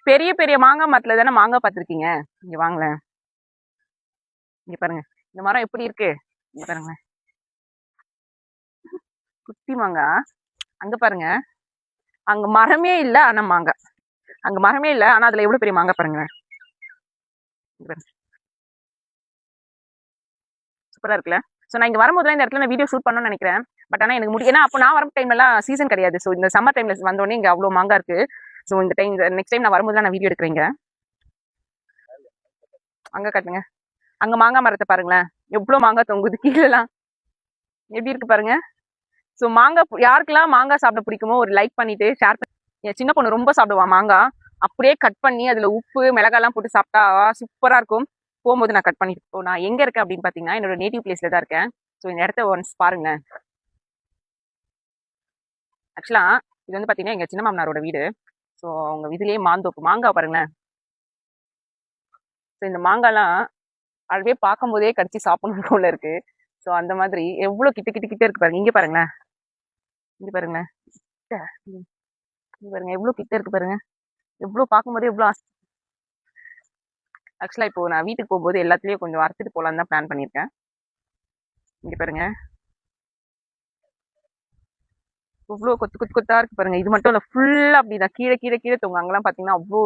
பெரிய பெரிய மாங்காய் மரத்துல தானே மாங்காய் பார்த்துருக்கீங்க. இங்க வாங்களேன், இங்க பாருங்க இந்த மரம் எப்படி இருக்கு. இங்க பாருங்க குட்டி மாங்காய். அங்க பாருங்க, அங்க மரமே இல்ல ஆனா மாங்காய். அங்க மரமே இல்ல ஆனா அதுல எவ்வளவு பெரிய மாங்காய் பாருங்க. சூப்பரா இருக்குல்ல. ஸோ நான் இங்க வரும்போது இந்த இடத்துல நான் வீடியோ ஷூட் பண்ணணும்னு நினைக்கிறேன். பட் ஆனா எனக்கு முடியும், ஏன்னா அப்போ நான் வர டைம்ல எல்லாம் சீசன் கிடையாது. ஸோ இந்த சம்மர் டைம்ல வந்தோடனே இங்க அவ்வளவு மாங்காய் இருக்கு. ஸோ இந்த டைம் நெக்ஸ்ட் டைம் நான் வரும்போது நான் வீடியோ எடுக்கிறேங்க. அங்க காட்டுங்க, அங்க மாங்காய் மரத்தை பாருங்களேன், எவ்வளவு மாங்காய் தொங்குது கீழெல்லாம், எப்படி இருக்கு பாருங்க. ஸோ மாங்காய் யாருக்கெல்லாம் மாங்காய் சாப்பிட பிடிக்குமோ ஒரு லைக் பண்ணிட்டு ஷேர் பண்ணி. என் சின்ன பொண்ணு ரொம்ப சாப்பிடுவா மாங்காய். அப்படியே கட் பண்ணி அதுல உப்பு மிளகாலாம் போட்டு சாப்பிட்டா சூப்பரா இருக்கும். போகும்போது நான் கட் பண்ணிட்டு. இப்போ நான் எங்க இருக்கேன் அப்படின்னு பாத்தீங்கன்னா என்னோட நேட்டிவ் பிளேஸ்ல தான் இருக்கேன். ஸோ இந்த இடத்த ஒன்ஸ் பாருங்களேன். ஆக்சுவலா இது வந்து பாத்தீங்கன்னா எங்க சின்ன மாமனாரோட வீடு. ஸோ அவங்க இதுலயே மாந்தோப்பு மாங்காய் பாருங்களேன். ஸோ இந்த மாங்காய்லாம் அதுவே பார்க்கும் போதே கடிச்சு சாப்பிடணும் போல இருக்கு. ஸோ அந்த மாதிரி எவ்வளவு கிட்ட கிட்ட கிட்ட இருக்கு பாருங்க. இங்க பாருங்களேன், இங்க பாருங்களேன், இங்க பாருங்க எவ்வளவு கிட்ட இருக்கு பாருங்க. எவ்வளவு பார்க்கும்போதே எவ்வளவு. ஆக்சுவலா இப்போ நான் வீட்டுக்கு போகும்போது எல்லாத்துலயும் கொஞ்சம் அறுத்துட்டு போலான்னு தான் பிளான் பண்ணியிருக்கேன். இங்க பாருங்க இவ்வளவு கொத்து கொத்து கொத்தா இருக்கு பாருங்க. இது மட்டும் இல்ல, ஃபுல்லா அப்படிதான் கீழே கீழே கீழே தொங்க. அங்கெல்லாம் பாத்தீங்கன்னா அவ்வளோ